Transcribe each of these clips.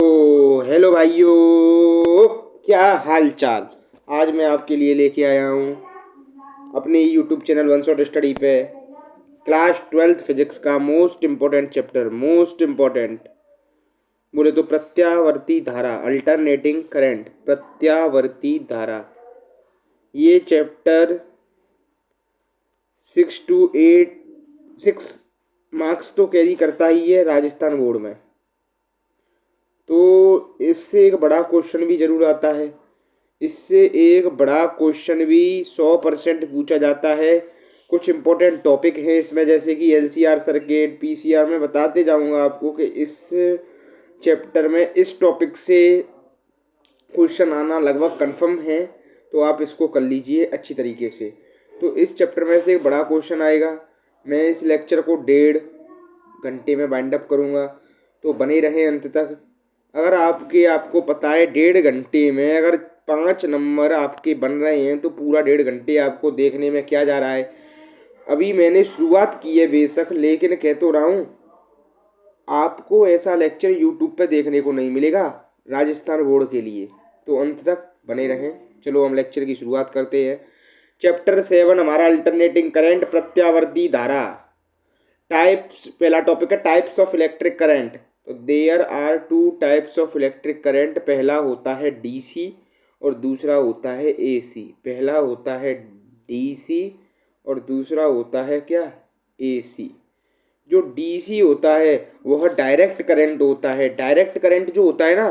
तो हेलो भाइयों, क्या हाल चाल। आज मैं आपके लिए लेके आया हूँ अपने YouTube channel one shot study पे क्लास 12th फिजिक्स का most important chapter, most important बोले तो प्रत्यावर्ती धारा, अल्टरनेटिंग करंट, प्रत्यावर्ती धारा। ये चैप्टर 6 मार्क्स तो कैरी करता ही है राजस्थान बोर्ड में। तो इससे एक बड़ा क्वेश्चन भी जरूर आता है, इससे एक बड़ा क्वेश्चन भी 100% पूछा जाता है। कुछ इंपॉर्टेंट टॉपिक हैं इसमें, जैसे कि एलसीआर सर्किट, पीसीआर में बताते जाऊंगा आपको कि इस चैप्टर में इस टॉपिक से क्वेश्चन आना लगभग कंफर्म है। तो आप इसको कर लीजिए अच्छी तरीके से। तो इस चैप्टर में से एक बड़ा क्वेश्चन आएगा। मैं इस लेक्चर को 1.5 घंटे में बाइंड अप करूँगा, तो बने रहें अंत तक। अगर आपको पता है 1.5 घंटे में अगर 5 नंबर आपके बन रहे हैं तो पूरा 1.5 घंटे आपको देखने में क्या जा रहा है। अभी मैंने शुरुआत की है बेशक, लेकिन कह तो रहा हूँ आपको ऐसा लेक्चर यूट्यूब पे देखने को नहीं मिलेगा राजस्थान बोर्ड के लिए। तो अंत तक बने रहें। चलो हम लेक्चर की शुरुआत करते हैं। चैप्टर 7 हमारा अल्टरनेटिंग करंट, प्रत्यावर्ती धारा। टाइप्स, पहला टॉपिक है टाइप्स ऑफ इलेक्ट्रिक करंट। तो there are 2 types of electric current. पहला होता है डीसी और दूसरा होता है एसी। पहला होता है डीसी और दूसरा होता है क्या, एसी। जो डीसी होता है वह डायरेक्ट करंट होता है। डायरेक्ट करंट जो होता है ना,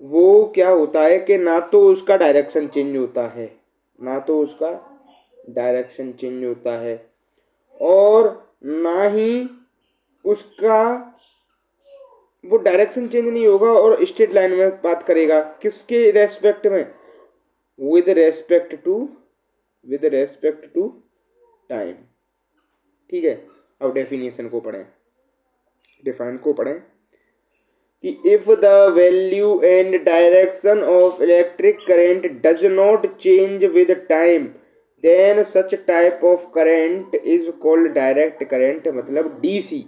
वो क्या होता है कि ना तो उसका डायरेक्शन चेंज होता है, ना तो उसका डायरेक्शन चेंज होता है और ना ही उसका वो डायरेक्शन चेंज नहीं होगा और स्ट्रेट लाइन में बात करेगा। किसके रेस्पेक्ट में, विद रेस्पेक्ट टू टाइम। ठीक है, अब डेफिनेशन को पढ़ें, डिफाइन को पढ़ें कि if the value and direction of electric current does not change with time then such type of current is called direct current, मतलब डीसी।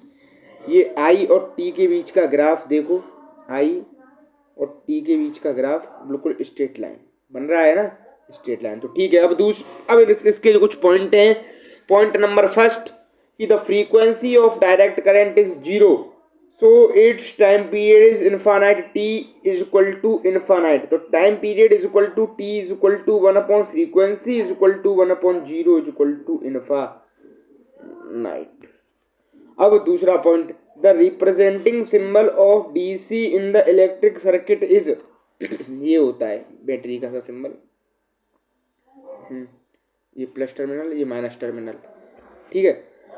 ये आई और टी के बीच का ग्राफ देखो, आई और टी के बीच का ग्राफ बिल्कुल स्ट्रेट लाइन बन रहा है ना, स्ट्रेट लाइन। तो ठीक है, अब इसके जो कुछ पॉइंट हैं। पॉइंट नंबर फर्स्ट कि the frequency of direct current is 0, so it's time period is infinite, T is equal to infinite. तो time period is equal to T is equal to 1 upon frequency is equal to 1 upon 0 is equal to infinite. अब दूसरा point, the representing symbol of DC in the electric circuit is ये होता है battery का symbol, ये plus terminal, ये minus terminal. ठीक है,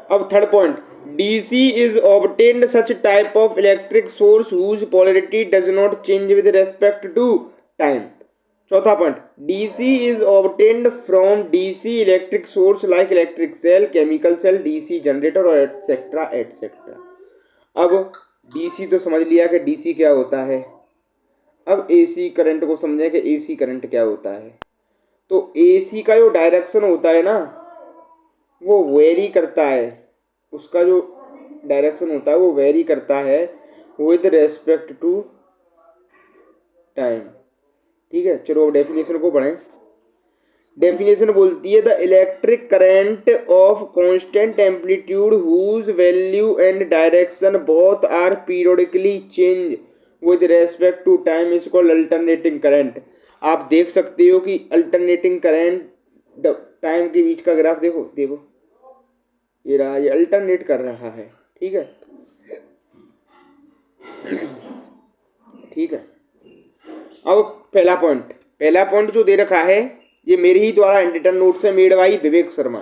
अब third point, DC is obtained such type of electric source whose polarity does not change with respect to time. चौथा point, DC is obtained from DC electric source like electric cell, chemical cell, DC generator और etcetera etcetera. अब DC तो समझ लिया कि DC क्या होता है। अब एसी करंट को समझें कि एसी करंट क्या होता है। तो एसी का जो डायरेक्शन होता है ना, वो वेरी करता है, उसका जो डायरेक्शन होता है वो वेरी करता है विद रेस्पेक्ट टू टाइम। ठीक है, चलो अब डेफिनेशन को पढ़ें। डेफिनेशन बोलती है the electric current of constant amplitude whose value and direction both are periodically change with respect to time is called alternating current. आप देख सकते हो कि अल्टरनेटिंग करंट, टाइम के बीच का ग्राफ देखो देखो, ये रहा, ये अल्टरनेट कर रहा है। ठीक है, ठीक है। अब पहला पॉइंट जो दे रखा है, ये मेरे ही द्वारा इंडिटन नोट से मेड बाई विवेक शर्मा।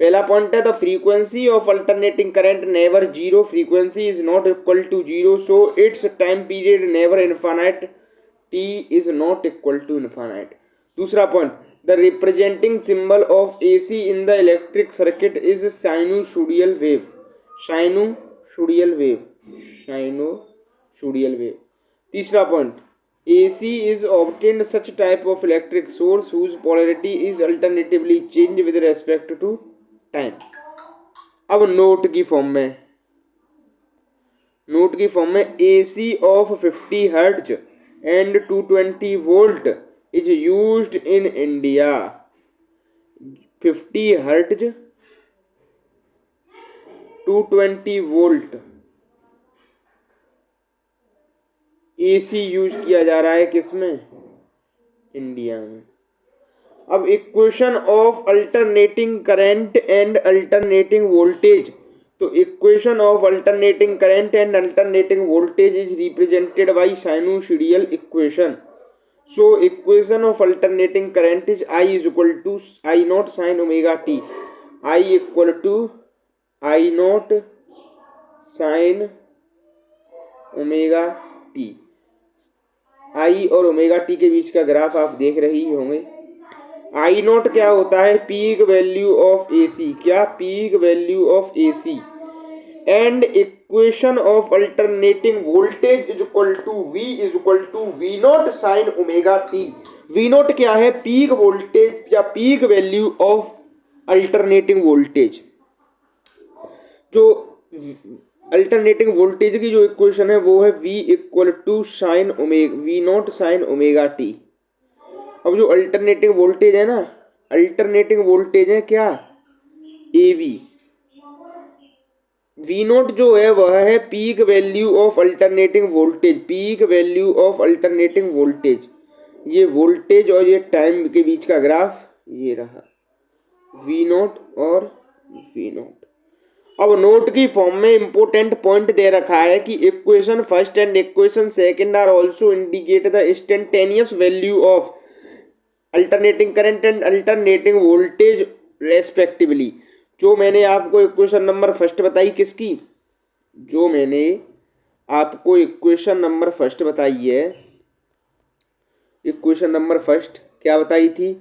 पहला पॉइंट है the frequency of alternating current never 0, frequency is not equal to 0, so it's time period never infinite, T is not equal to infinite. दूसरा point, the representing symbol of AC in the electric circuit is sinusoidal wave, sinusoidal wave, sinusoidal wave. तीसरा point, AC is obtained such type of electric source whose polarity is alternatively changed with respect to time। अब note की form में, note की form में AC of 50 hertz and 220 volt is used in India. 50 hertz 220 volt AC use किया जा रहा है किसमें? इंडिया में। अब equation of alternating current and alternating voltage, तो equation of alternating current and alternating voltage is represented by sinusoidal equation. So equation of alternating current is I is equal to I naught sine omega t, I equal to I naught sine omega t. I और omega T के बीच का graph आप देख रही होंगे। I not क्या होता है? Peak value of AC। क्या? Peak value of AC। And equation of alternating voltage is equal to V is equal to V naught sine omega t. V naught क्या है? पीक वोल्टेज या peak value of alternating voltage. जो alternating voltage की जो equation है वो है V equal to sine omega V naught sine omega T. अब जो अल्टरनेटिंग वोल्टेज है ना, अल्टरनेटिंग वोल्टेज है क्या? AV। V नोट जो है वह है peak value of alternating voltage, peak value of alternating voltage. ये वोल्टेज और ये टाइम के बीच का ग्राफ ये रहा, V नोट और V नोट। अब नोट की फॉर्म में इंपोर्टेंट पॉइंट दे रखा है कि equation first and equation second are also indicate the instantaneous value of alternating current and alternating voltage respectively. जो मैंने आपको इक्वेशन नंबर फर्स्ट बताई किसकी? जो मैंने आपको इक्वेशन नंबर फर्स्ट बताई है, इक्वेशन नंबर फर्स्ट क्या बताई थी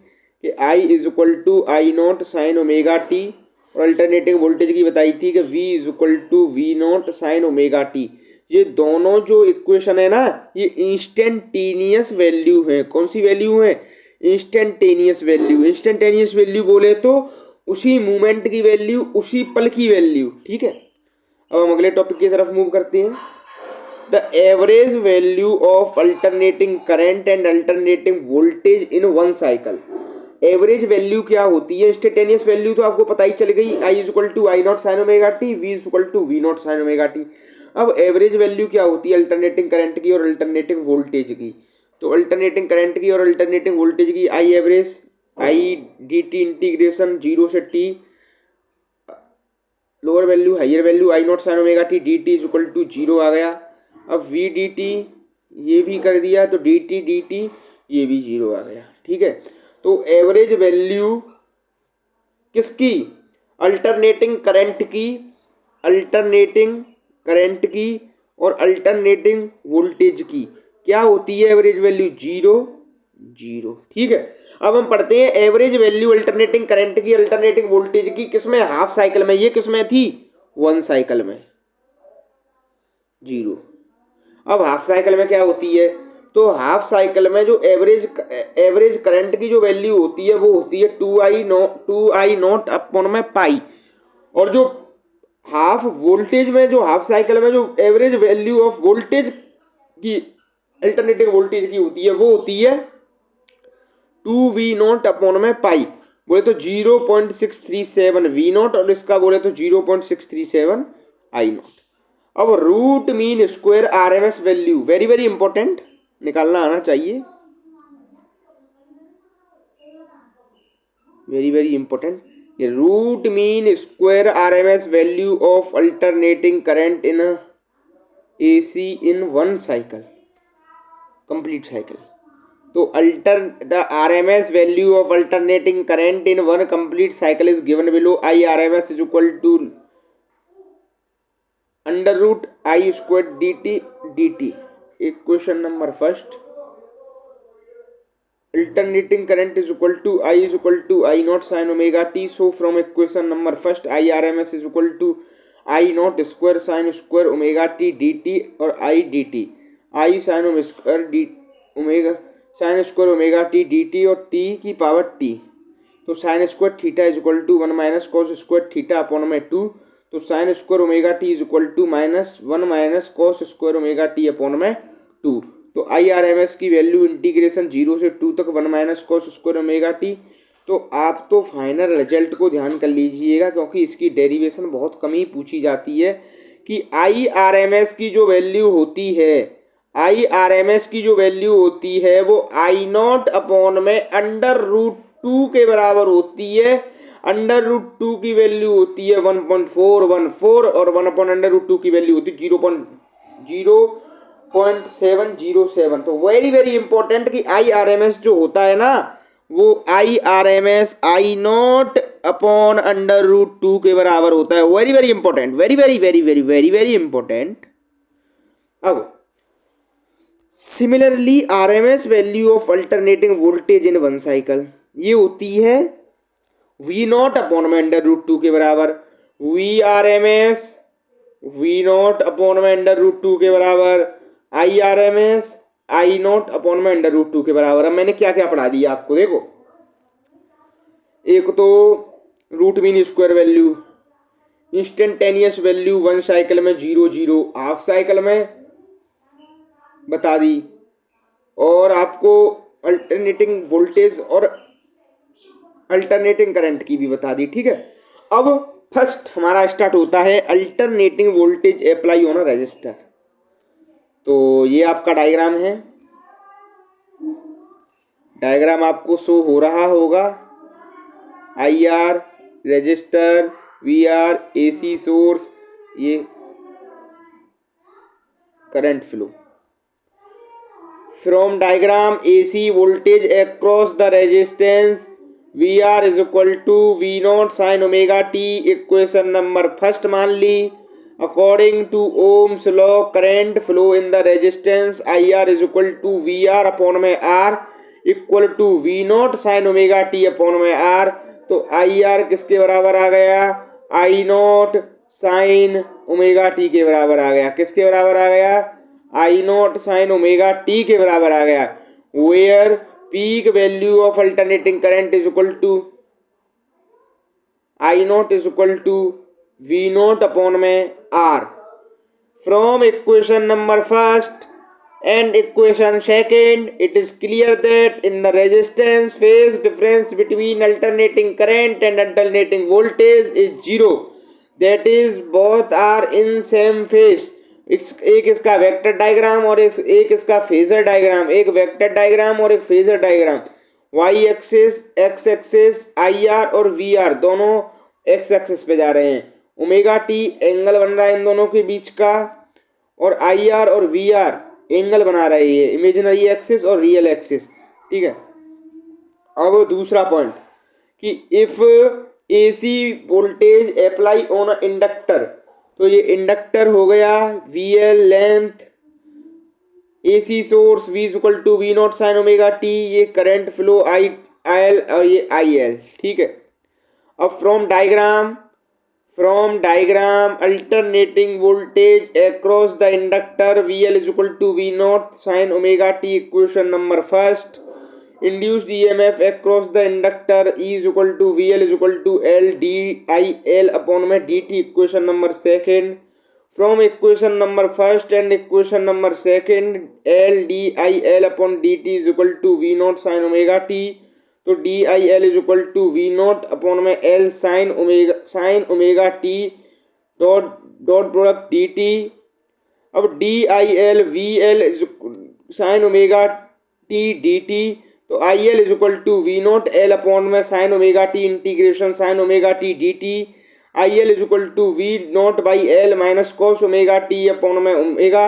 कि I is equal to I naught sine omega t, और अल्टरनेटिंग वोल्टेज की बताई थी कि V is equal to V naught sine omega T. ये दोनों जो इक्वेशन है ना, ये इंस्टेंटेनियस वैल्यू है। कौन सी वैल्यू है? Instantaneous value. इंस्टेंटेनियस वैल्यू बोले तो उसी मोमेंट की वैल्यू, उसी पल की वैल्यू। ठीक है, अब हम अगले टॉपिक की तरफ मूव करते हैं। The average value of alternating current and alternating voltage in one cycle. Average value क्या होती है? इंस्टेंटेनियस वैल्यू तो आपको पता ही चल गई, I is equal to I naught sine omega t, V is equal to V naught sine omega T. अब average value क्या होती है? अल्टरनेटिंग करंट की और अल्टरनेटिंग वोल्टेज की। तो अल्टरनेटिंग करंट की और अल्टरनेटिंग वोल्टेज की I average, I dt integration 0 से t, lower value higher value I naught sine omega t, dt is equal to 0 आ गया। अब V dt ये भी कर दिया तो dt dt ये भी 0 आ गया। ठीक है, तो एवरेज वैल्यू किसकी? अल्टरनेटिंग करंट की, अल्टरनेटिंग करंट की और अल्टरनेटिंग वोल्टेज की क्या होती है? Average value 0 0। ठीक है, अब हम पढ़ते हैं एवरेज वैल्यू अल्टरनेटिंग करंट की, अल्टरनेटिंग वोल्टेज की किसमें? हाफ साइकिल में। ये किसमें थी? वन साइकिल में 0। अब हाफ साइकिल में क्या होती है? तो हाफ साइकिल में जो एवरेज करंट की जो वैल्यू होती है वो होती है 2I नॉट अपॉन में पाई। और जो हाफ वोल्टेज में, जो हाफ साइकिल में जो एवरेज वैल्यू ऑफ वोल्टेज की, अल्टरनेटिव वोल्टेज की होती है वो होती है 2V नॉट अपॉन में पाई। बोले तो 0.637 V नॉट और इसका बोले तो 0.637 I नॉट। अब root mean square RMS value, very very important, निकालना आना चाहिए, वेरी वेरी इंपॉर्टेंट। ये root mean square RMS value of alternating current in AC in one cycle, complete cycle. तो the RMS value of alternating current in one complete cycle is given below. I RMS is equal to under root I square dt। Equation number first, alternating current is equal to I naught sin omega t. So from equation number first, I RMS is equal to I naught square sin square omega t dt और I dt, I sin omega sin square omega t dt और t की power t। तो sin square theta is equal to 1 minus cos square theta upon में 2। तो sine square omega T is equal to -1 minus cos square omega T upon में 2। तो I R M S की value integration 0 से 2 तक 1 minus cos square omega T. तो आप तो फाइनल रिजल्ट को ध्यान कर लीजिएगा, क्योंकि इसकी डेरिवेशन बहुत कम ही पूछी जाती है कि आई आर एम एस की जो वैल्यू होती है, आई आर एम एस की जो वैल्यू होती है वो आई नॉट अपॉन में √2 के बराबर होती है। √2 की वैल्यू होती है 1.414 और 1/√2 की वैल्यू होती है 0.707। तो वेरी वेरी इंपॉर्टेंट कि आई आर एम एस जो होता है ना, वो I R M S I naught upon √2 के बराबर होता है। Very very important, very very very very very very important. अब similarly R M S value of alternating voltage in one cycle ये होती है वी नॉट अपॉन में √2 के बराबर। V R M S V naught upon में √2 के बराबर, I R M S I naught upon में √2 के बराबर। अब मैंने क्या क्या पढ़ा दिया आपको, देखो। एक तो root mean square value, instantaneous value one cycle में 0 0, हाफ साइकिल में बता दी, और आपको अल्टरनेटिंग वोल्टेज और अल्टरनेटिंग करंट की भी बता दी। ठीक है, अब फर्स्ट हमारा स्टार्ट होता है alternating voltage apply on a resistor. तो ये आपका डायग्राम है, डायग्राम आपको शो हो रहा होगा। I R resistor, V R AC source, ये current flow. From diagram AC voltage across the resistance VR is equal to V naught sine omega T. Equation number first मान ली। According to Ohm's law current flow in the resistance IR is equal to VR upon में R equal to V naught sine omega T upon में R। तो IR किसके बराबर आ गया? I naught sine omega T के बराबर आ गया। किसके बराबर आ गया? I naught sine omega T के बराबर आ गया। Where peak value of alternating current is equal to I naught is equal to V naught upon में R. From equation number first and equation second, it is clear that in the resistance phase difference between alternating current and alternating voltage is 0, that is both are in same phase। एक इसका vector diagram और एक इसका phasor diagram, एक vector diagram और एक phasor diagram. Y axis, X axis, I R और V R दोनों एक्स एक्सिस पे जा रहे हैं। ओमेगा टी एंगल बन रहा है इन दोनों के बीच का, और आई आर और वी आर एंगल बना रही है, इमेजिनरी एक्सिस और रियल एक्सिस। ठीक है, अब दूसरा पॉइंट कि if AC voltage apply on inductor, तो ये इंडक्टर हो गया V L length, AC source V equal to V naught sine omega T, ये करंट फ्लो आई एल और ये आई एल। ठीक है, अब from diagram alternating voltage across the inductor VL is equal to V naught sin omega t। equation number first, induced EMF across the inductor E is equal to VL is equal to L DIL upon में dt। equation number second, from equation number first and equation number second L DIL upon dt is equal to V naught sin omega t। तो D I L is equal to V naught upon में L sine omega T dot product D T. अब D I L V L sine omega T D T, तो I L is equal to V naught L upon में sine omega T integration sine omega T D T. I L is equal to V naught by L minus cos omega T upon में omega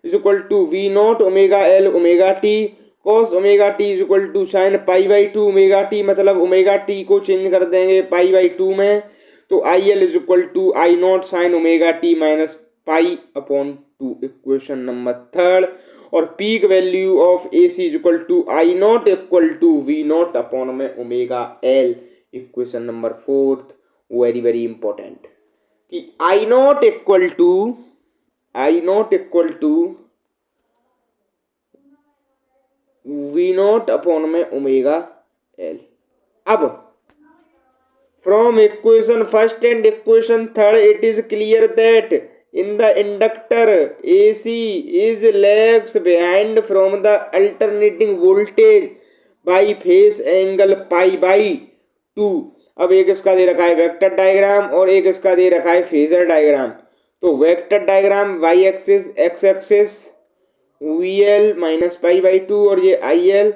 is equal to V naught omega L omega T. cos omega T is equal to sine pi by 2 omega T, मतलब omega T को change कर देंगे pi by 2 में, तो I L is equal to I naught sine omega T minus pi upon 2। Equation number third, और peak value of A C is equal to I naught equal to V naught upon में omega L. Equation number fourth, very very important, कि I naught equal to V naught upon में omega L. अब From equation first and equation third, it is clear that in the inductor AC is lags behind from the alternating voltage by phase angle pi by 2। अब एक इसका दे रखा है vector diagram और एक इसका दे रखा है फेजर डायग्राम। तो vector diagram Y axis X axis V L minus pi by two और ये आई एल,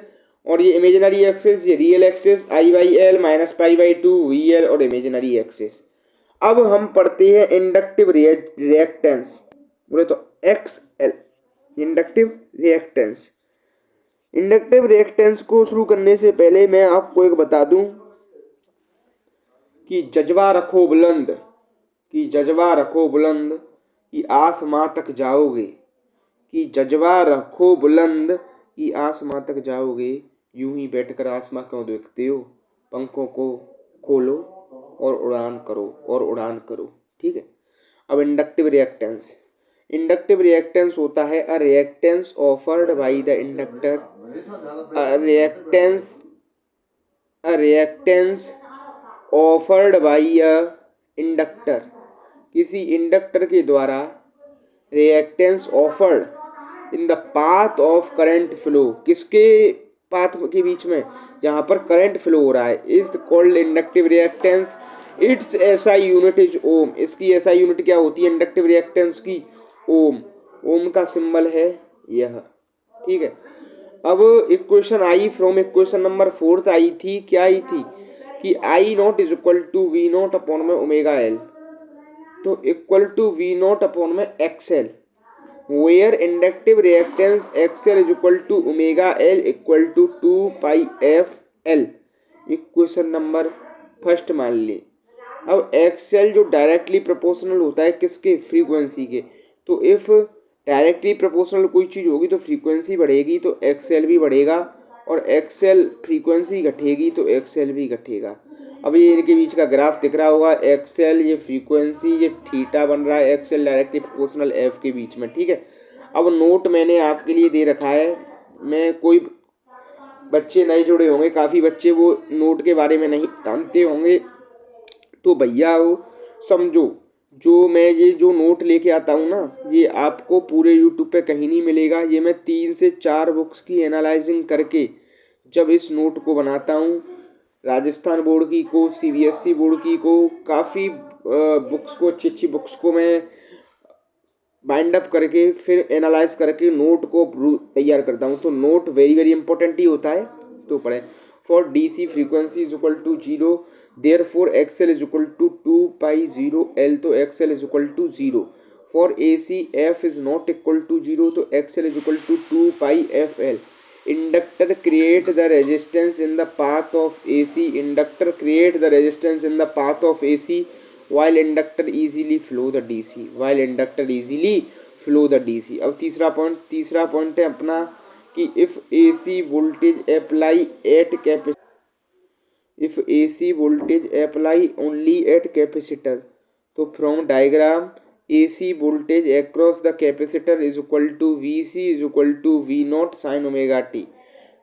और ये इमेजिनरी एक्सिस ये real axis I by L minus pi by two V L और इमेजिनरी एक्सिस। अब हम पढ़ते हैं इंडक्टिव रिएक्टेंस, बोले तो X L inductive reactance. Inductive reactance को शुरू करने से पहले मैं आपको एक बता दूं कि जज्बा रखो बुलंद, कि जज्बा रखो बुलंद कि आसमां तक जाओगे, कि जज्बा रखो बुलंद कि आसमां तक जाओगे, यूं ही बैठकर आसमां क्यों देखते हो, पंखों को खोलो और उड़ान करो और उड़ान करो। ठीक है। अब इंडक्टिव रिएक्टेंस, इंडक्टिव रिएक्टेंस होता है a reactance offered by the inductor, a reactance offered by a inductor, किसी इंडक्टर के द्वारा reactance offered in the path of current flow, किसके पाथ के बीच में, जहां पर करंट फ्लो हो रहा है, is called inductive reactance. It's SI unit is ohm, इसकी एसआई यूनिट क्या होती है इंडक्टिव रिएक्टेंस की, ओम। ओम का सिंबल है यह। ठीक है। अब इक्वेशन आई फ्रॉम इक्वेशन नंबर 4 आई थी, क्या आई थी कि I naught is equal to V naught upon में ओमेगा एल, तो equal to V naught upon में XL, where inductive reactance XL is equal to omega L equal to 2 pi F L. Equation number first मान ली। अब XL जो directly proportional होता है किसके, फ्रीक्वेंसी के, तो इफ डायरेक्टली प्रोपोर्शनल कोई चीज़ होगी तो फ्रीक्वेंसी बढ़ेगी तो एक्सएल भी बढ़ेगा, और एक्सएल फ्रीक्वेंसी घटेगी तो एक्सएल भी घटेगा। अब ये इनके बीच का ग्राफ दिख रहा होगा, एक्सएल ये फ्रीक्वेंसी ये थीटा बन रहा है, एक्सएल डायरेक्टली प्रोपोर्शनल एफ के बीच में। ठीक है। अब नोट मैंने आपके लिए दे रखा है, मैं कोई बच्चे नए जुड़े होंगे, काफ़ी बच्चे वो नोट के बारे में नहीं जानते होंगे, तो भैया वो समझो, जो मैं ये जो नोट लेके आता हूँ ना, ये आपको पूरे यूट्यूब पे कहीं नहीं मिलेगा। ये मैं 3 से 4 बुक्स की एनालाइजिंग करके जब इस नोट को बनाता हूँ, राजस्थान बोर्ड की को, सीबीएसई बोर्ड की को, काफ़ी बुक्स को, अच्छी अच्छी बुक्स को मैं बाइंड अप करके फिर एनालाइज करके नोट को तैयार करता हूँ। तो नोट वेरी वेरी इंपॉर्टेंट ही होता है, तो पढ़ें। For DC frequency is equal to 0, therefore XL is equal to 2 pi 0 L, तो XL is equal to 0। For AC F is not equal to 0, तो XL is equal to 2 pi F L. Inductor create the resistance in the path of AC, inductor create the resistance in the path of AC while inductor easily flow the DC, while inductor easily flow the DC। अब तीसरा point है अपना कि if AC voltage apply at capacitor, if AC voltage apply only at capacitor, तो from diagram AC voltage across the capacitor is equal to VC is equal to V naught sin omega t।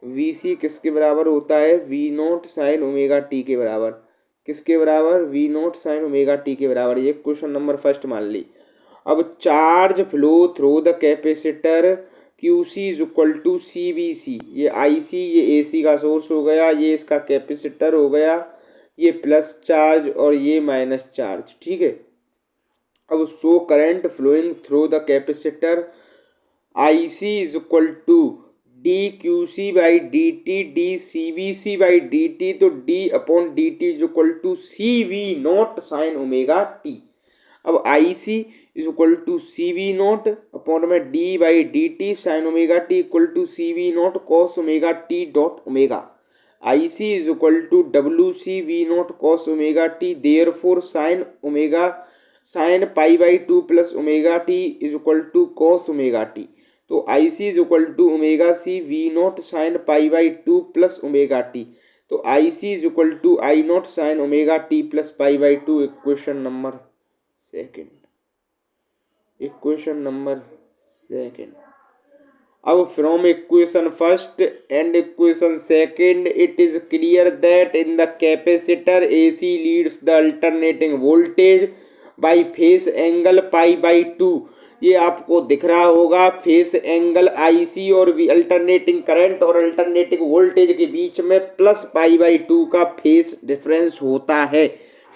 VC किसके बराबर होता है, V naught sin omega t के बराबर, किसके बराबर, V naught sine omega T के बराबर। ये क्वेश्चन नंबर फर्स्ट मान ली। अब charge flow through the capacitor Q C is equal to C B C, ये आई सी ये ए सी का सोर्स हो गया, ये इसका कैपेसिटर हो गया, ये प्लस चार्ज और ये माइनस चार्ज। ठीक है। अब so current flowing through the capacitor I C is equal to D Q C by D T D C B C by D T, तो D upon D T is equal to C V naught sine omega T. अब I C is equal to C V naught upon में D by D T sine omega T equal to C V naught cos omega T dot omega. I C is equal to W C V naught cos omega T, therefore sine omega sine pi by two plus omega T is equal to cos omega T. तो I C is equal to omega C V naught sine pi by two plus omega T, तो I C is equal to I naught sine omega T plus pi by two. Equation number second, equation number second. अब from equation first and equation second it is clear that in the capacitor AC leads the alternating voltage by phase angle π/2। ये आपको दिख रहा होगा, phase angle IC और alternating current और alternating voltage के बीच में प्लस π/2 का फेस डिफरेंस होता है,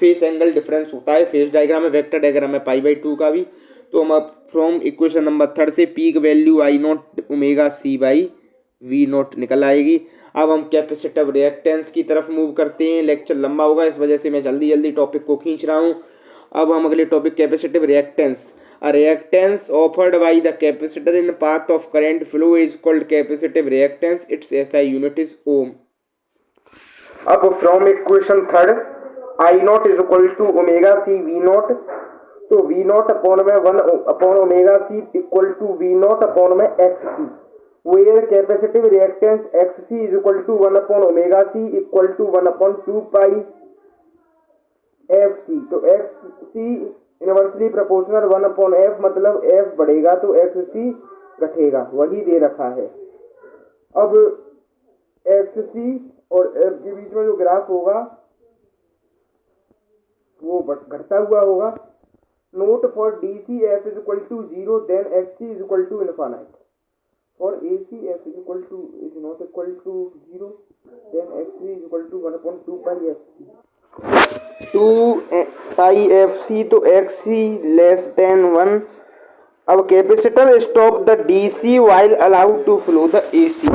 फेस एंगल डिफरेंस होता है। फेस डायग्राम में, वेक्टर डायग्राम में π/2 का भी। तो हम अब फ्रॉम इक्वेशन नंबर 3 से peak value I0 omega C/V0 निकल आएगी। अब हम कैपेसिटिव रिएक्टेंस की तरफ मूव करते हैं। लेक्चर लंबा होगा, इस वजह से मैं जल्दी जल्दी टॉपिक को खींच रहा हूँ। अब हम अगले topic capacitive reactance. A reactance offered by the capacitor in path of current flow is called capacitive reactance. Its SI unit is ohm. अब from equation third I0 is equal to omega C V0, तो V0 upon में 1 upon omega C equal to V0 upon में XC, where capacitive reactance XC is equal to 1 upon omega C equal to 1 upon 2 pi FC। तो XC inversely proportional 1 upon F, मतलब F बढ़ेगा तो XC घटेगा, वही दे रखा है। अब XC और F के बीच में जो ग्राफ होगा वो घटता हुआ होगा। Note for DC F is equal to 0 then XC is equal to infinite. For AC F is not equal to 0 then XC is equal to 1 upon 2 pi FC। 2 pi FC, तो XC less than 1। अब capacitor stop the DC while allowed to flow the AC।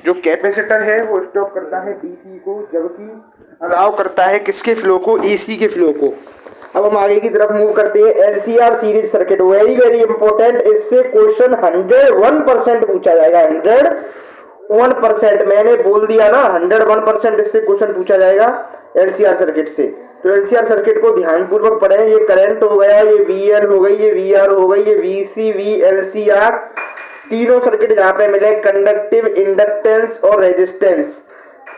जो capacitor है वो stop करता है DC को, जबकि allow करता है किसके फ्लो को? AC के फ्लो को। अब हम आगे की तरफ मूव करते हैं। LCR series circuit, very very important. इससे क्वेश्चन 101% पूछा जाएगा। 101%, मैंने बोल दिया ना, 101% इससे क्वेश्चन पूछा जाएगा LCR सर्किट से। तो LCR सर्किट को ध्यानपूर्वक पढ़ें। ये करंट हो गया, ये VL हो गई, ये VR हो गई, ये VC, VLCR, तीनों सर्किट जहाँ पे मिले कंडक्टिव, इंडक्टेंस और रेजिस्टेंस,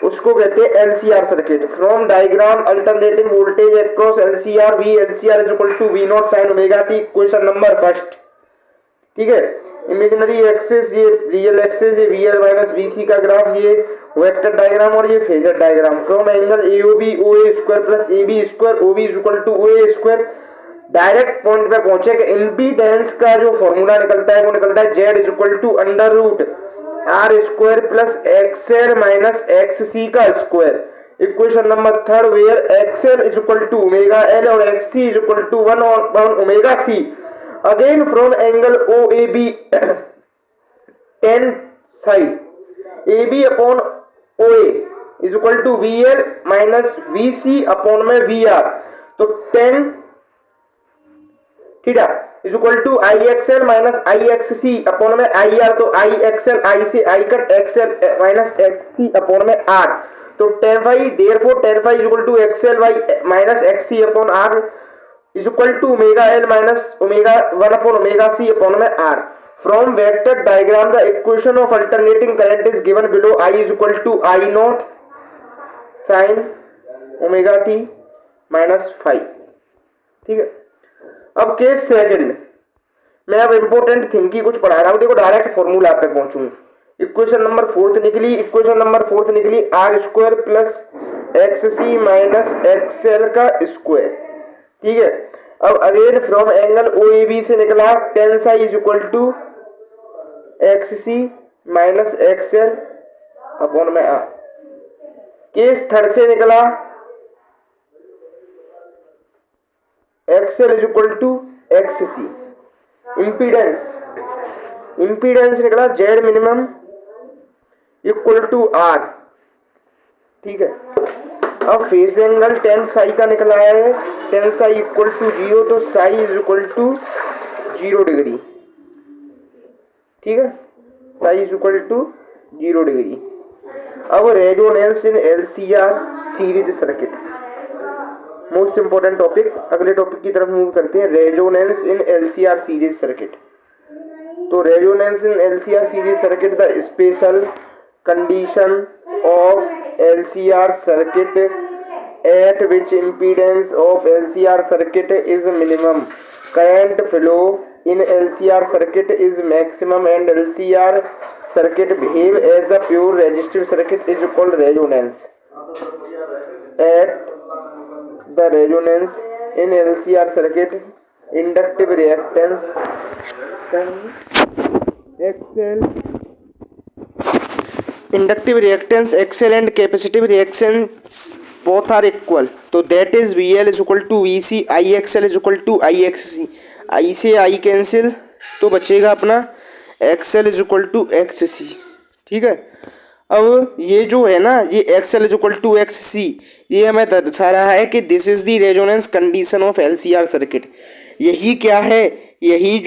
उसको कहते हैं LCR circuit. From diagram alternating voltage across LCR V LCR is equal to V0 sin omega t। Question number first, ठीक है। इमेजिनरी एक्सिस, ये रियल एक्सिस, ये VL माइनस VC का ग्राफ, ये वेक्टर डायग्राम और ये phasor diagram. From angle AOB OA square plus AB square OB is equal to OA square. Direct point पे पहुंचे कि इम्पीडेंस का जो फॉर्मूला निकलता है वो निकलता है Z is equal to under root R square plus XL minus XC का square. Equation number third, where XL is equal to omega L और XC is equal to 1 upon omega C। Again from angle OAB tan psi AB upon OA is equal to VL minus VC upon में VR। तो tan theta is equal to IXL minus IXC upon में IR। तो IXL I से I cut XL minus XC upon में R। तो tan phi, therefore tan phi is equal to XL minus XC upon R is equal to omega L minus omega 1 upon omega C upon में R। From vector diagram the equation of alternating current is given below. I is equal to I0 sin omega t minus five, ठीक है। अब case second, मैं अब important thing की कुछ पढ़ा रहा हूं। देखो डायरेक्ट फॉर्मूला पे पहुंचूंगा। इक्वेशन नंबर फोर्थ निकली R square plus XC minus XL का स्क्वायर, ठीक है। अब अगेन फ्रॉम एंगल OAB से निकला tan psi is equal to XC minus XL upon में R। केस थर्ड से निकला XL is equal to XC। Impedance निकला Z minimum equal to R, ठीक है। अब फेज एंगल tan psi का निकला है, tan psi इक्वल टू 0, तो psi is equal to 0 degree, ठीक है। psi is equal to 0 degree. अब resonance in LCR series circuit, most important topic. अगले टॉपिक की तरफ मूव करते हैं, resonance in LCR series circuit. तो resonance in LCR series circuit, the special condition of LCR circuit at which impedance of LCR circuit is minimum, current flow in LCR circuit is maximum and LCR circuit behave as a pure resistive circuit is called resonance. At the resonance in LCR circuit, inductive reactance XL and capacitive reactance both are equal. तो that is VL is equal to VC, IXL is equal to IXC. I से I cancel तो बचेगा अपना XL is equal to XC. ठीक है, अब ये जो है ना, ये XL is equal to XC, ये हमें दर्शा रहा है कि this is the resonance condition of LCR circuit. यही क्या है, यही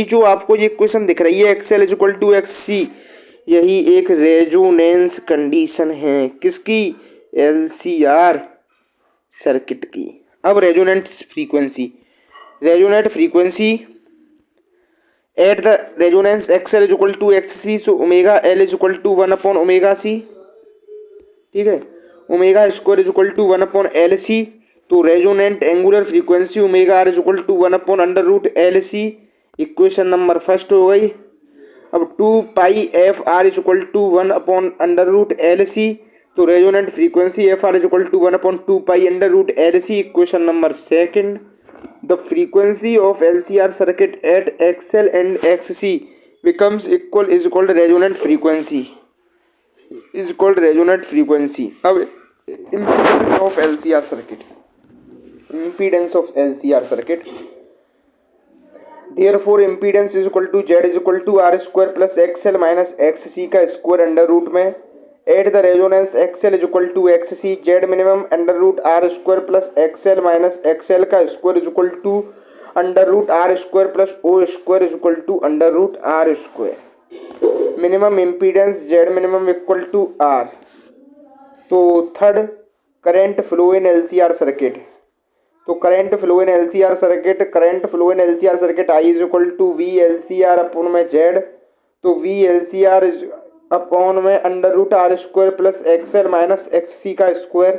जो आपको ये इक्वेशन दिख रही है XL is equal to XC, यही एक रेजोनेंस कंडीशन है किसकी, LCR सर्किट की. अब resonant frequency at the resonance XL is equal to XC, so omega L is equal to 1 omega C. ठीक है, omega square is equal to 1/LC. तो resonant angular frequency omega R is equal to 1/√LC. Equation number first हो गई. अब 2πfR is equal to 1/√LC. तो resonant frequency FR is equal to 1/2π√LC. Equation number second, the frequency of LCR circuit at XL and XC becomes equal is called resonant frequency. अब impedance of LCR circuit. Therefore impedance is equal to Z is equal to R square plus XL minus XC का square under root में. At the resonance XL is equal to XC, Z minimum under root R square plus XL minus XL का square is equal to under root R square plus O square is equal to under root R square. Minimum impedance Z minimum equal to R. तो third, current flow in LCR circuit. तो current flow in LCR circuit I is equal to V LCR upon में Z. तो V LCR upon में under root R square plus XL minus XC का square.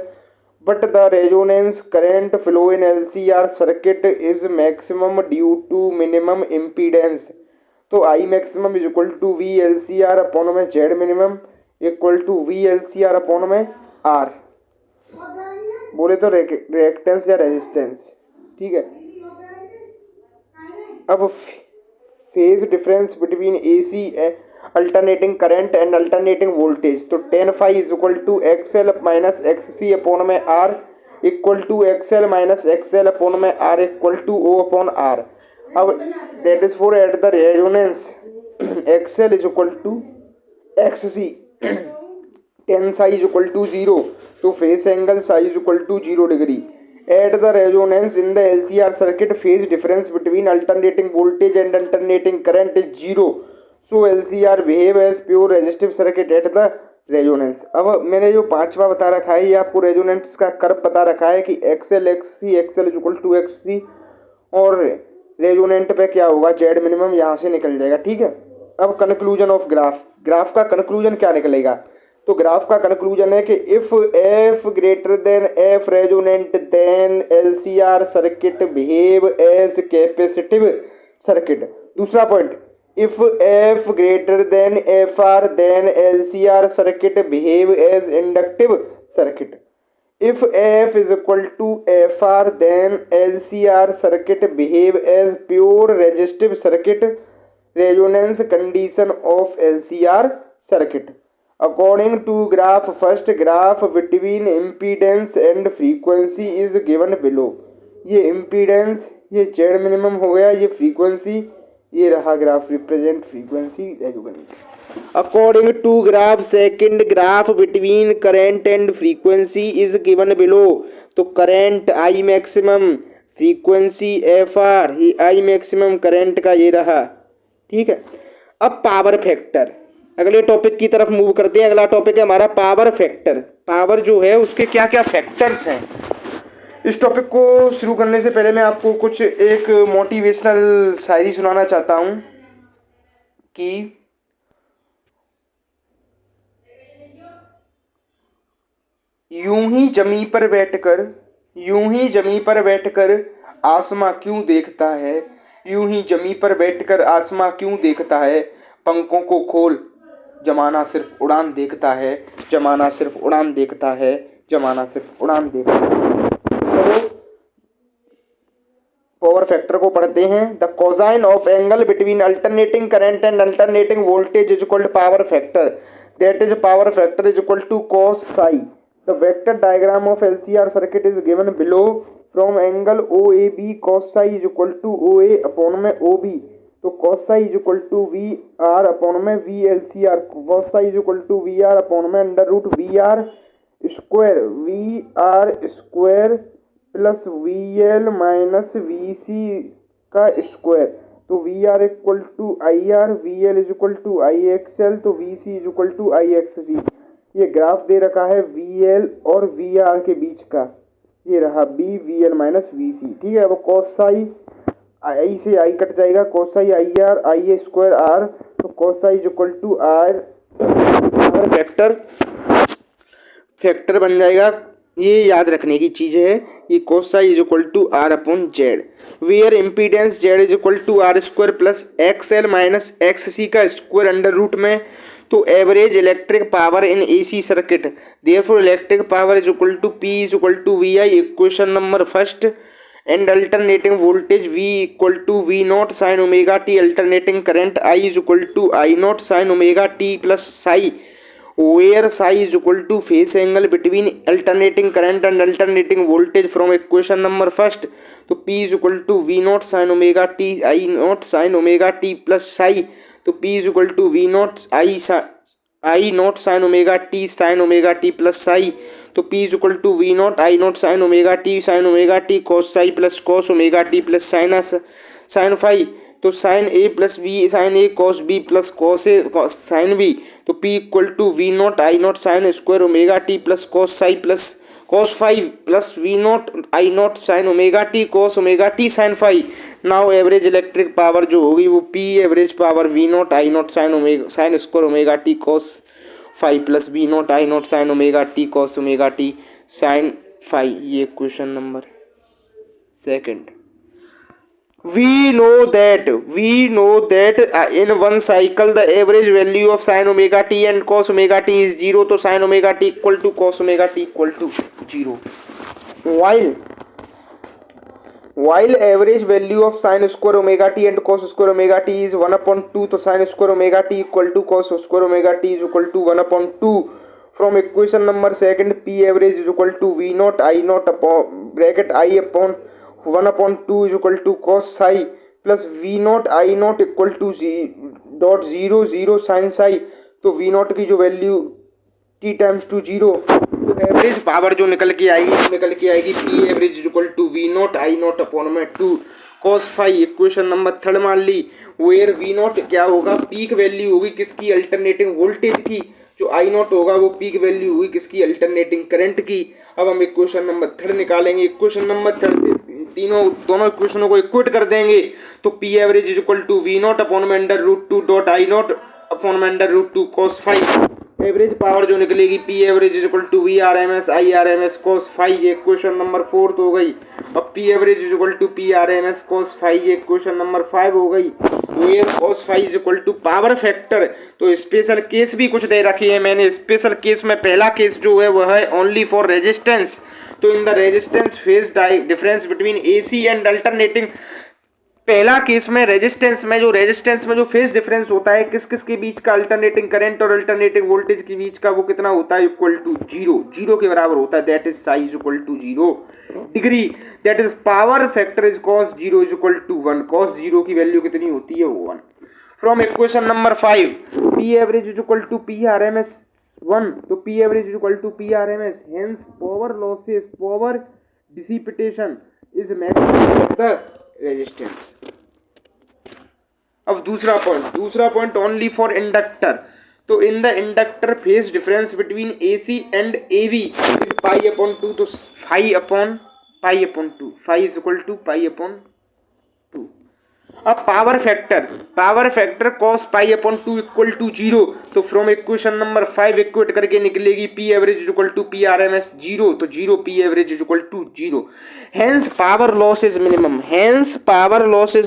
But the resonance current flow in LCR circuit is maximum due to minimum impedance. तो I maximum is equal to V LCR upon में Z minimum equal to V LCR upon में R. बोले तो reactance या resistance. ठीक है, अब phase difference between AC alternating current and alternating voltage. तो tan phi is equal to XL minus XC upon में R equal to XL minus XL upon में R equal to O upon R. अब that is for at the resonance XL is equal to XC, tan psi is equal to 0. तो phase angle psi is equal to 0 degree. At the resonance in the LCR circuit phase difference between alternating voltage and alternating current is 0. So LCR behave as pure resistive circuit at the resonance. अब मैंने जो पांचवा बता रखा है, ये आपको resonance का कर्व बता रखा है कि XL is equal to XC, और रेजोनेंट पे क्या होगा, Z मिनिमम यहाँ से निकल जाएगा. ठीक है, अब कंक्लूजन ऑफ ग्राफ का कंक्लूजन क्या निकलेगा. तो ग्राफ का कंक्लूजन है कि if F greater than F resonant then LCR circuit behave as capacitive circuit. दूसरा point, if F greater than FR then LCR circuit behave as inductive circuit. If F is equal to FR then LCR circuit behave as pure resistive circuit. Resonance condition of LCR circuit. According to graph, first graph between impedance and frequency is given below. ये impedance, ये Z minimum हो गया, ये frequency, ये रहा graph represent frequency resonance. According to graph, second graph between current and frequency is given below. तो current I maximum, frequency FR, ये I maximum current का ये रहा. ठीक है, अब पावर फैक्टर, अगले टॉपिक की तरफ मूव करते हैं. अगला टॉपिक है हमारा पावर फैक्टर. पावर जो है उसके क्या क्या फैक्टर्स हैं. इस टॉपिक को शुरू करने से पहले मैं आपको कुछ एक मोटिवेशनल शायरी सुनाना चाहता हूँ कि यूं ही जमी पर बैठकर आसमां क्यों देखता है, यूं ही जमी पर बैठकर आसमां क्यों देखता है, पंखों को खोल जमाना सिर्फ उड़ान देखता है, जमाना सिर्फ उड़ान देखता है, जमाना सिर्फ उड़ान देखता है। तो पावर फैक्टर को पढ़ते हैं। The cosine of angle between alternating current and alternating voltage is equal to power factor, that is power factor is equal to cos psi। The vector diagram of LCR circuit is given below. From angle OAB cos psi is equal to OA upon में OB, तो cos psi is equal to VR upon में VLCR, cos psi is equal to VR upon में under root VR square, VR square plus VL minus VC का square, तो VR equal to IR, VL is equal to IXL, तो VC is equal to IXC। ये graph दे रखा है VL और VR के बीच का, ये रहा B VL माइनस VC, ठीक है। अब cos psi I से I कट जाएगा, cos psi IR I square R, तो cos psi is equal to R factor बन जाएगा। ये याद रखने की चीज़ है, ये cos psi is equal to R upon Z, where impedance Z is equal to R square plus XL minus XC का स्क्वायर अंडर रूट में, तो average electric power in AC circuit, therefore electric power is equal to P is equal to VI, equation number first, and alternating voltage V equal to V naught sine omega T, alternating current I is equal to I naught sine omega T plus psi, where psi is equal to phase angle between alternating current and alternating voltage from equation number first, तो P is equal to V naught sin omega t I naught sin omega t plus psi, तो P is equal to V naught I naught sin omega t plus psi, तो P is equal to V naught I naught sin omega t cos psi plus cos omega t plus sin phi, तो sine A plus B sine A cos B plus cos A sine B, तो P equal to V naught I naught sine square omega T plus cos psi plus cos five plus V naught I naught sine omega T cos omega T sine five. Now average electric power जो होगी वो P average power V naught I naught sine square omega T cos five plus V naught I naught sine omega T cos omega T sine phi. ये question number second. We know that in one cycle the average value of sin omega t and cos omega t is 0, तो sin omega t equal to cos omega t equal to 0, while average value of sin square omega t and cos square omega t is 1 upon 2, तो sin square omega t equal to cos square omega t is equal to 1 upon 2। from equation number second P average is equal to V naught I naught upon bracket I upon 1 upon 2 is equal to cos psi plus V naught I naught equal to dot zero zero sine psi, तो V naught की जो value T times to zero, तो average power जो निकल के आएगी P average equal to V naught I naught upon में 2 cos phi. Equation number third मान ली, वेयर V नॉट क्या होगा, पीक वैल्यू होगी किसकी, अल्टरनेटिंग वोल्टेज की, जो आई नॉट होगा वो पीक वैल्यू हुई किसकी, अल्टरनेटिंग करंट की। अब हम इक्वेशन नंबर थर्ड निकालेंगे, इक्वेशन नंबर थर्ड से दोनों इक्वेशनों को इक्वेट कर देंगे, तो P average is equal to V naught upon में under root 2 dot I naught upon में under root 2 cos phi. Average power जो निकलेगी P average is equal to V R M S I R M S cos five. ये equation number 4 हो गई। अब P average is equal to P R M S cos five, ये equation number 5 हो गई। Where cos five is equal to power factor, तो special case भी कुछ दे रखी है मैंने। स्पेशल केस में पहला केस जो है वह है ओनली फॉर रेजिस्टेंस, तो in the resistance phase difference between AC and alternating. पहला केस में रेजिस्टेंस में जो फेज डिफरेंस होता है किस किस के बीच का, अल्टरनेटिंग करंट और अल्टरनेटिंग वोल्टेज के बीच का, वो कितना होता है, इक्वल टू जीरो के बराबर होता है, that is psi is equal to 0 degree, that is power factor is cos 0 is equal to 1। cos 0 की वैल्यू कितनी होती है, 1। From equation number 5 P average is equal to P R M S 1, तो P average is equal to P R M S, hence power losses power dissipation is maximum of the resistance. अब दूसरा point only for inductor, तो in the inductor phase difference between AC and AV is pi upon 2, तो pi upon 2, phi is equal to pi upon 2। अब power factor cos pi upon 2 equal to 0, तो from equation number 5 equate करके निकलेगी P average equal to P R M S 0, तो 0 P average equal to 0। Hence power loss is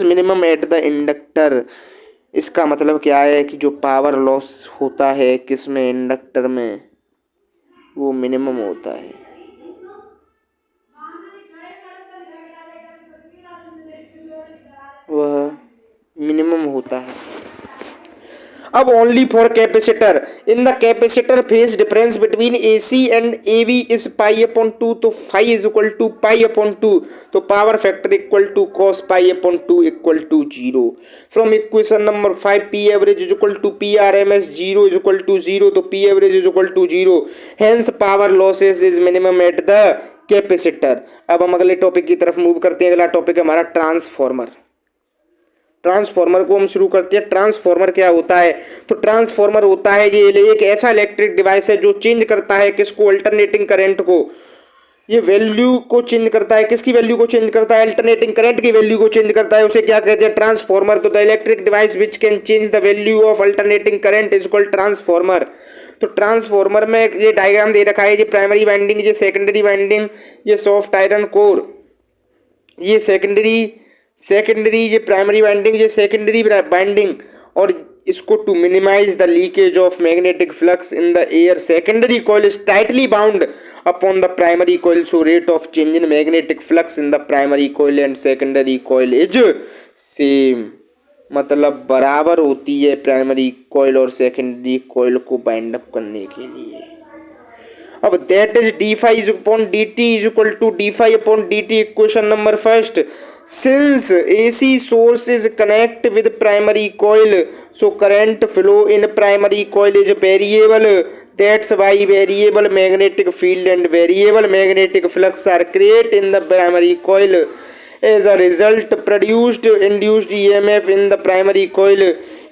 minimum at the inductor. इसका मतलब क्या है कि जो पावर लॉस होता है किसमें, इंडक्टर में, वो मिनिमम होता है। वह मिनिमम होता है। अब only for capacitor, in the capacitor phase difference between A C and A V is pi upon 2, तो phi is equal to pi upon 2, तो power factor equal to cos pi upon 2 equal to 0। From equation number 5 P average is equal to P R M S 0 is equal to 0, तो P average is equal to 0। Hence power losses is minimum at the capacitor. अब हम अगले topic की तरफ move करते हैं। अगला topic है हमारा ट्रांसफॉर्मर। ट्रांसफॉर्मर को हम शुरू करते हैं। ट्रांसफॉर्मर क्या होता है, तो ट्रांसफॉर्मर होता है ये एक ऐसा इलेक्ट्रिक डिवाइस है जो चेंज करता है किसको, अल्टरनेटिंग करंट को। ये वैल्यू को चेंज करता है, किसकी वैल्यू को चेंज करता है, अल्टरनेटिंग करंट की वैल्यू को चेंज करता है। उसे क्या कहते हैं, ट्रांसफॉर्मर। तो the electric device which can change the value of alternating current is called transformer. तो ट्रांसफॉर्मर में ये डायग्राम दे रखा है, ये प्राइमरी वाइंडिंग, ये सेकेंडरी वाइंडिंग, ये सॉफ्ट आयरन कोर, ये सेकेंडरी ये प्राइमरी वाइंडिंग, ये सेकेंडरी वाइंडिंग। और इसको to minimize the leakage of magnetic flux in the air, secondary coil is tightly bound upon the primary coil, so rate of change in magnetic flux in the primary coil and secondary coil is same. मतलब बराबर होती है primary coil और secondary coil को bind up करने के लिए। अब that is D phi is upon D T is equal to D phi upon D T. Equation number first, since AC source is connect with primary coil, so current flow in primary coil is variable. That's why variable magnetic field and variable magnetic flux are created in the primary coil. As a result, produced induced EMF in the primary coil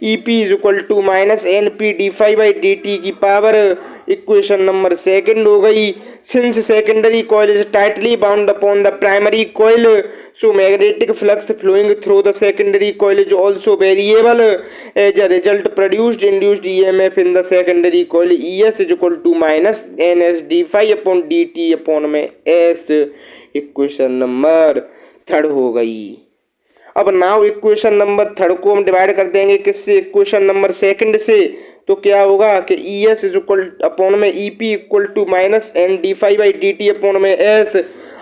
EP is equal to minus NP d phi by dt की power. Equation number second हो गई, since secondary coil is tightly bound upon the primary coil, so magnetic flux flowing through the secondary coil is also variable. As a result, produced induced EMF in the secondary coil ES is equal to minus NS d phi upon dt upon में S। Equation number third हो गई। अब now equation number third को हम divide कर देंगे किससे, equation number second से। तो क्या होगा कि E S is equal upon में E P equal to minus N D phi by D T upon में एस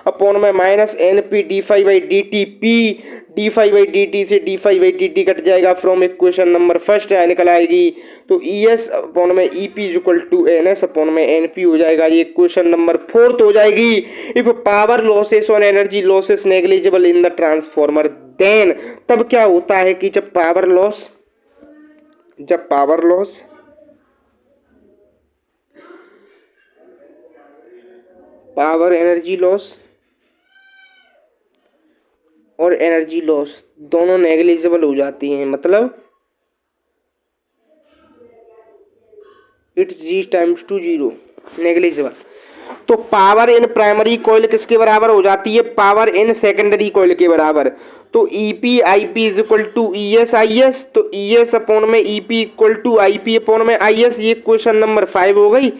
अपॉन में minus N P D phi by D T, P D phi by D T से D phi by D T cut जाएगा। From equation number first निकल आएगी, तो E S upon में E P is equal to N S upon में N P हो जाएगा। ये इक्वेशन नंबर फोर्थ हो जाएगी। इफ पावर लॉसेस और energy losses negligible in the transformer, then तब क्या होता है कि जब power loss power energy loss और एनर्जी लॉस दोनों नेग्लिजिबल हो जाती हैं, मतलब it's G times two 0 negligible. तो पावर इन प्राइमरी कॉइल किसके बराबर हो जाती है, पावर इन सेकेंडरी कॉइल के बराबर। तो E P I P is equal to E S I S, तो ई एस अपॉन में E P equal to I P upon में आई एस। ये क्वेश्चन नंबर 5 हो गई।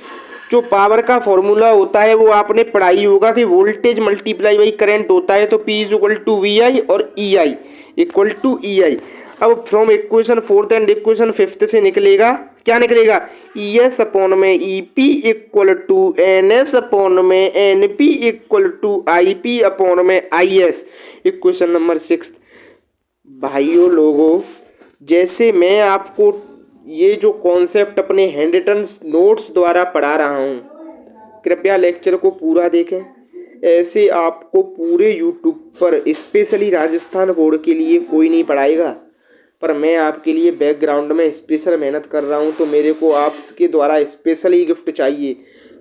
जो पावर का फॉर्मूला होता है वो आपने पढ़ाई होगा कि वोल्टेज मल्टीप्लाई बाई करंट होता है, तो P is equal to V I और E I equal to E I. अब from equation fourth and equation fifth से निकलेगा, क्या निकलेगा, ई एस अपॉन में E P equal to N S upon में N P equal to I P upon में I S. Equation number 6। भाइयों लोगों, जैसे मैं आपको ये जो कॉन्सेप्ट अपने हैंड रिटन नोट्स द्वारा पढ़ा रहा हूँ, कृपया लेक्चर को पूरा देखें। ऐसे आपको पूरे यूट्यूब पर स्पेशली राजस्थान बोर्ड के लिए कोई नहीं पढ़ाएगा, पर मैं आपके लिए बैकग्राउंड में स्पेशल मेहनत कर रहा हूँ, तो मेरे को आपके द्वारा स्पेशली गिफ्ट चाहिए।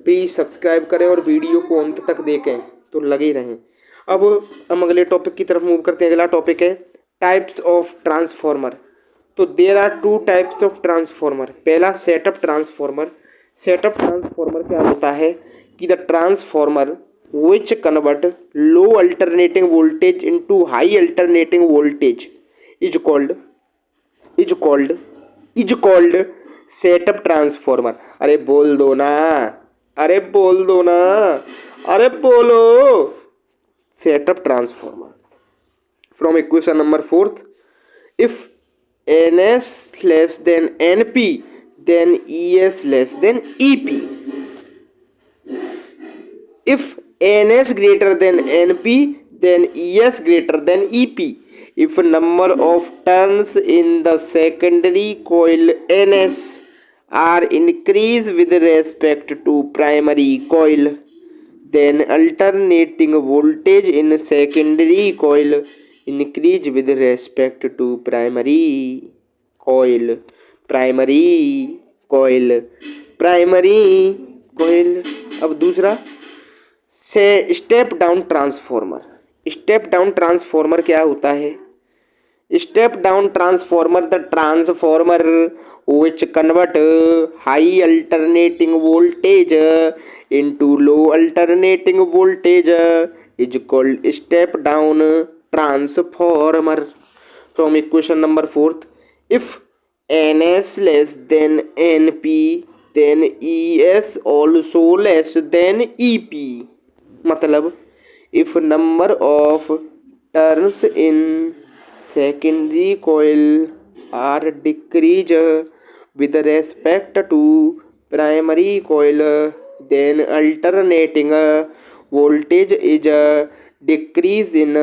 प्लीज़ सब्सक्राइब करें और वीडियो को अंत तक देखें, तो लगे रहें। अब हम अगले टॉपिक की तरफ मूव करते हैं। अगला टॉपिक है टाइप्स ऑफ ट्रांसफॉर्मर। तो there are 2 types of transformer. पहला सेटअप ट्रांसफॉर्मर। सेटअप ट्रांसफॉर्मर क्या होता है कि the transformer which convert low alternating voltage into high alternating voltage is called step up transformer. अरे बोल दो ना, अरे बोल दो ना, अरे बोलो। Setup transformer from equation number 4th, if ns less than np then es less than ep, if ns greater than np then es greater than ep, if number of turns in the secondary coil ns are increased with respect to primary coil, then alternating voltage in secondary coil increase with respect to primary coil, primary coil। अब दूसरा से step down transformer. Step down transformer क्या होता है? Step down transformer the transformer which convert high alternating voltage into low alternating voltage is called step down transformer from equation number 4th, if ns less than np then es also less than ep, मतलब if number of turns in secondary coil are decreased with respect to primary coil, then alternating voltage is decreased in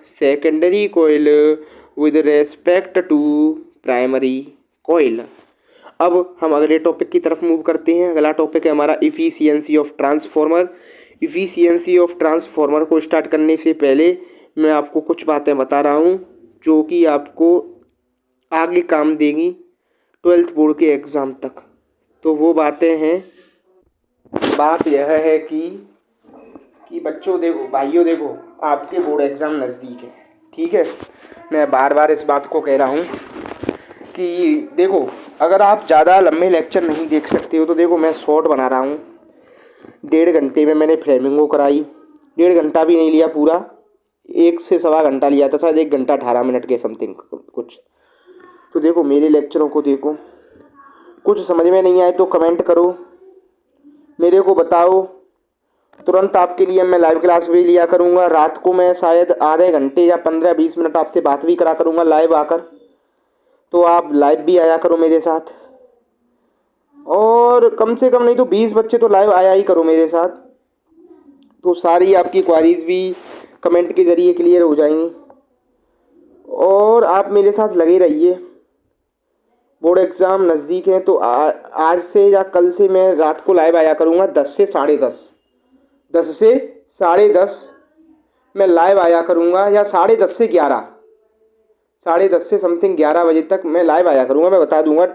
secondary coil with respect to primary coil। अब हम अगले topic की तरफ move करते हैं। अगला topic है हमारा efficiency of transformer. Efficiency of transformer को स्टार्ट करने से पहले मैं आपको कुछ बातें बता रहा हूँ जो कि आपको आगे काम देगी 12th बोर्ड के एग्ज़ाम तक। तो वो बातें हैं, बात यह है कि बच्चों देखो, भाइयों देखो, आपके बोर्ड एग्ज़ाम नज़दीक है, ठीक है। मैं बार बार इस बात को कह रहा हूँ कि देखो, अगर आप ज़्यादा लंबे लेक्चर नहीं देख सकते हो तो देखो मैं शॉर्ट बना रहा हूँ। 1.5 घंटे में मैंने फ्लेमिंगो कराई, 1.5 घंटा भी नहीं लिया पूरा, 1 से सवा घंटा लिया था, शायद 1 घंटा 18 मिनट के समथिंग कुछ। तो देखो मेरे लेक्चरों को देखो, कुछ समझ में नहीं आए तो कमेंट करो, मेरे को बताओ, तुरंत आपके लिए मैं लाइव क्लास भी लिया करूँगा। रात को मैं शायद आधे घंटे या 15-20 मिनट आपसे बात भी करा करूँगा लाइव आकर, तो आप लाइव भी आया करो मेरे साथ। और कम से कम नहीं तो 20 बच्चे तो लाइव आया ही करो मेरे साथ, तो सारी आपकी क्वारीज भी कमेंट के ज़रिए क्लियर हो जाएंगी। और आप मेरे साथ लगे रहिए, बोर्ड एग्ज़ाम नज़दीक है तो आज से या कल से मैं रात को लाइव आया करूँगा 10 से 10:30, 10 से 10:30 मैं लाइव आया करूँगा, या 10:30 से 11, 10:30 से समथिंग 11 बजे तक मैं लाइव आया करूँगा। मैं बता दूंगा,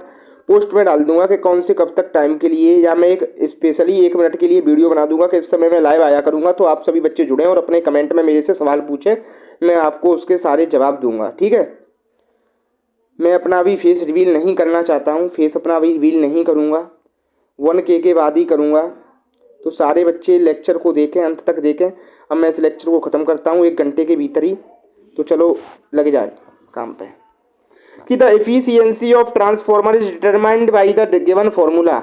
पोस्ट में डाल दूंगा कि कौन से कब तक टाइम के लिए, या मैं एक स्पेशली 1 मिनट के लिए वीडियो बना दूंगा कि इस समय मैं लाइव आया करूँगा। तो आप सभी बच्चे जुड़ें और अपने कमेंट में मेरे से सवाल पूछें, मैं आपको उसके सारे जवाब दूंगा, ठीक है। मैं अपना अभी फेस रिवील नहीं करना चाहता हूँ, फेस अपना अभी रिवील नहीं करूँगा, 1K के बाद ही करूँगा। तो सारे बच्चे लेक्चर को देखें, अंत तक देखें। अब मैं इस लेक्चर को ख़त्म करता हूँ 1 घंटे के भीतर ही, तो चलो लग जाए काम पे। कि the efficiency of transformer is determined by the given formula,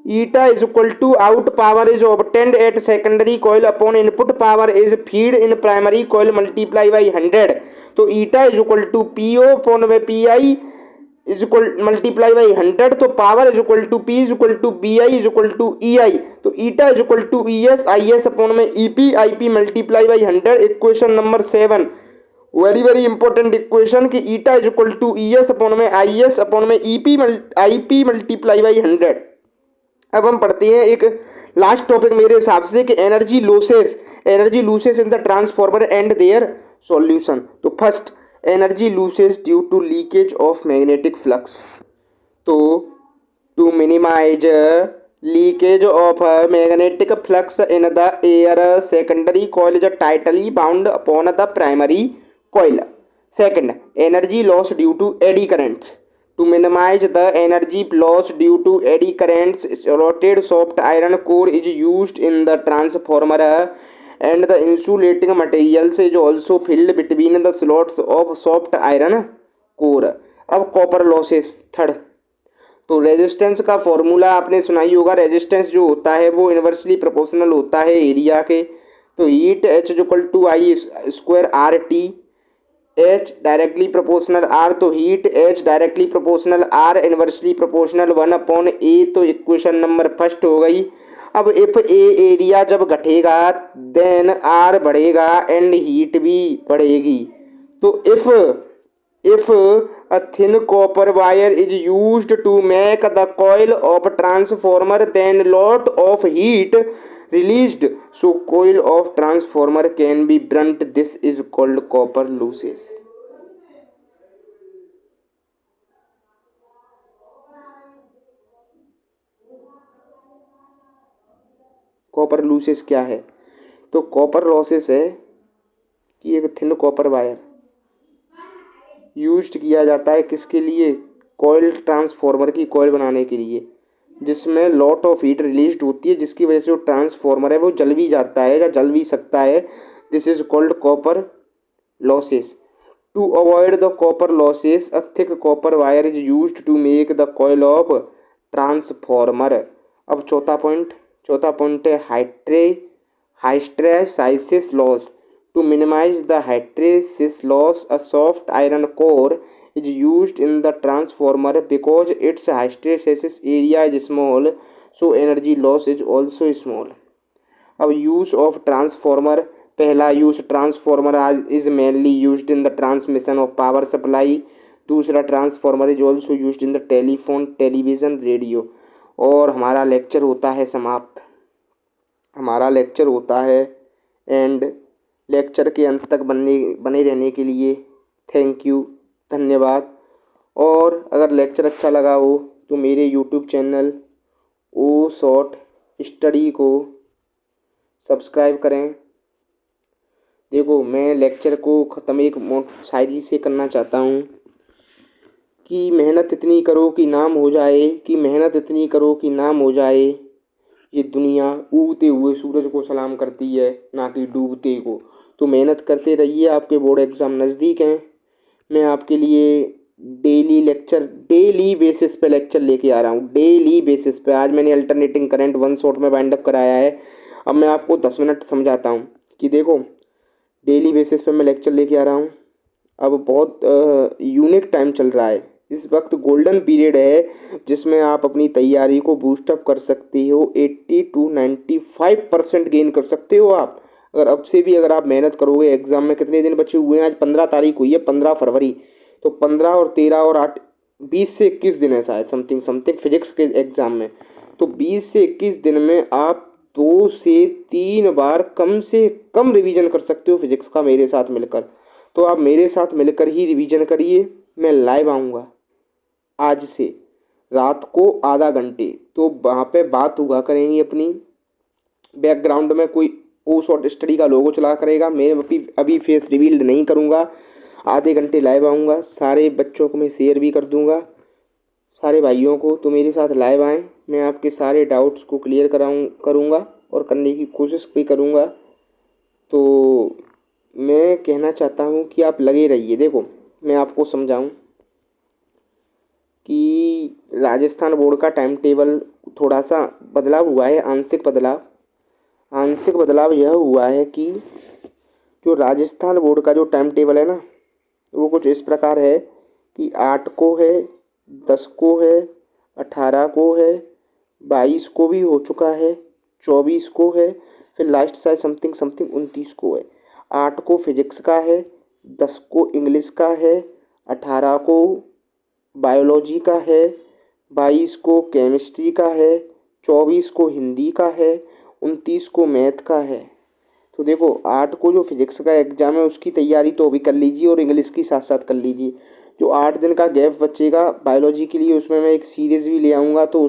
eta is equal to out power is obtained at secondary coil upon input power is feed in primary coil multiply by 100। तो eta is equal to P O upon में P I is equal multiply by 100। तो power is equal to P is equal to B I is equal to E I. तो eta is equal to E S I S upon में E P I P multiply by 100। Equation number 7, very very important equation, कि eta is equal to E S upon में I S upon में E P I P multiply by 100। अब हम पढ़ते हैं एक last topic मेरे हिसाब से, कि energy losses in the transformer and their solution. तो first, energy losses due to leakage of magnetic flux. तो to minimize leakage of magnetic flux in the air, secondary coil is tightly bound upon the primary coil. Second, energy loss due to eddy currents. To minimize the energy loss due to eddy currents, rotated soft iron core is used in the transformer and the insulating materials is also field between the slots of soft iron core. अब copper losses third, तो resistance का formula आपने सुना ही होगा। Resistance जो होता है वो इन्वर्सली प्रोपोर्शनल होता है एरिया के। तो heat H equal to I square R T, H directly proportional R, तो heat H directly proportional R inversely proportional 1/A। तो इक्वेशन नंबर फर्स्ट हो गई। अब इफ ए एरिया जब घटेगा देन R बढ़ेगा एंड हीट भी बढ़ेगी। तो if a thin copper wire is used to make the coil of transformer, then lot of heat released, so coil of transformer can be burnt. This is called copper losses. Copper loses क्या है? तो copper losses है कि एक thin copper wire used किया जाता है किसके लिए? कॉइल ट्रांसफॉर्मर की कॉइल बनाने के लिए, जिसमें लॉट ऑफ हीट रिलीज होती है, जिसकी वजह से जो ट्रांसफॉर्मर है वो जल भी जाता है या जल भी सकता है। This is called copper losses. To avoid the copper losses a thick copper wire is used to make the coil of transformer. अब चौथा पॉइंट है hysteresis loss. To minimize the hysteresis loss, a soft iron core is used in the transformer because its hysteresis area is small, so energy loss is also small. अब use of transformer, पहला use transformer is mainly used in the transmission of power supply. दूसरा transformer is also used in the telephone, television, radio. और हमारा lecture होता है समाप्त, हमारा lecture होता है एंड। लेक्चर के अंत तक बने रहने के लिए थैंक यू, धन्यवाद। और अगर लेक्चर अच्छा लगा हो तो मेरे यूट्यूब चैनल ओ शॉर्ट स्टडी को सब्सक्राइब करें। देखो मैं लेक्चर को ख़त्म एक शायरी से करना चाहता हूँ कि मेहनत इतनी करो कि नाम हो जाए, कि मेहनत इतनी करो कि नाम हो जाए। ये दुनिया उगते हुए सूरज को सलाम करती है, ना कि डूबते को। तो मेहनत करते रहिए, आपके बोर्ड एग्ज़ाम नज़दीक हैं। मैं आपके लिए डेली बेसिस पे लेक्चर लेके आ रहा हूँ, डेली बेसिस पे। आज मैंने अल्टरनेटिंग करंट 1 शॉट में बाइंड अप कराया है। अब मैं आपको 10 मिनट समझाता हूँ कि देखो डेली बेसिस पे मैं लेक्चर लेके आ रहा हूँ। अब बहुत यूनिक टाइम चल रहा है, इस वक्त गोल्डन पीरियड है जिसमें आप अपनी तैयारी को बूस्टअप कर सकते हो। 80 to 95% गेन कर सकते हो आप, अगर अब से भी अगर आप मेहनत करोगे। एग्ज़ाम में कितने दिन बचे हुए हैं? आज 15 तारीख हुई है, 15 फरवरी। तो 15 और 13 और 8, 20 से 21 दिन है शायद, समथिंग फिजिक्स के एग्ज़ाम में। तो 20 से 21 दिन में आप 2 से 3 बार कम से कम रिवीजन कर सकते हो फिजिक्स का मेरे साथ मिलकर। तो आप मेरे साथ मिलकर ही रिवीजन करिए। मैं लाइव आऊँगा आज से रात को आधा घंटे, तो वहाँ पे बात हुआ करेंगी अपनी। बैकग्राउंड में कोई ओ शॉर्ट स्टडी का लोगो चला करेगा। मैं अभी फेस रिवील नहीं करूँगा। आधे घंटे लाइव आऊँगा, सारे बच्चों को मैं शेयर भी कर दूँगा, सारे भाइयों को। तो मेरे साथ लाइव आएँ, मैं आपके सारे डाउट्स को क्लियर करूँगा और करने की कोशिश भी करूँगा। तो मैं कहना चाहता हूँ कि आप लगे रहिए। देखो मैं आपको समझाऊँ कि राजस्थान बोर्ड का टाइम टेबल थोड़ा सा बदलाव हुआ है, आंशिक बदलाव यह हुआ है कि जो राजस्थान बोर्ड का जो टाइम टेबल है ना, वो कुछ इस प्रकार है कि 8 को है, 10 को है, 18 को है, 22 को भी हो चुका है, 24 को है, फिर लास्ट साइड समथिंग 29 को है। 8 को फिजिक्स का है, 10 को इंग्लिश का है, 18 को बायोलॉजी का है, 22 को केमिस्ट्री का है, 24 को हिंदी का है, 29 को मैथ का है। तो देखो 8 को जो फिजिक्स का एग्ज़ाम है उसकी तैयारी तो अभी कर लीजिए और इंग्लिश की साथ साथ कर लीजिए। जो 8 दिन का गैप बचेगा बायोलॉजी के लिए, उसमें मैं एक सीरीज़ भी ले आऊँगा, तो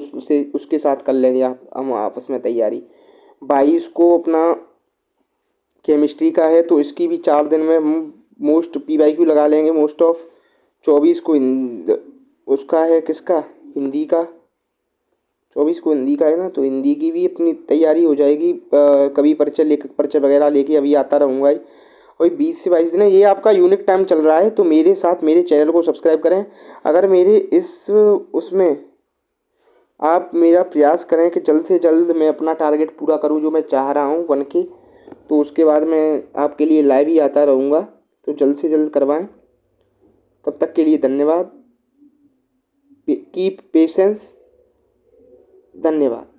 उसके साथ कर लेंगे हम आपस में तैयारी। 22 को अपना केमिस्ट्री का है, तो इसकी भी 4 दिन में हम मोस्ट PYQ लगा लेंगे मोस्ट ऑफ। 24 को उसका है किसका? हिंदी का। 24 को हिंदी का है ना, तो हिंदी की भी अपनी तैयारी हो जाएगी। कवि परिचय, लेखक परिचय वगैरह लेके अभी आता रहूँगा ही। वही 20 से 22 दिन है, ये आपका यूनिक टाइम चल रहा है। तो मेरे साथ मेरे चैनल को सब्सक्राइब करें। अगर मेरे इस उसमें आप मेरा प्रयास करें कि जल्द से जल्द मैं अपना टारगेट पूरा करूं जो मैं चाह रहा हूं बन के, तो उसके बाद मैं आपके लिए लाइव ही आता रहूँगा। तो जल्द से जल्द करवाएं। तब तक के लिए धन्यवाद। Keep patience. धन्यवाद।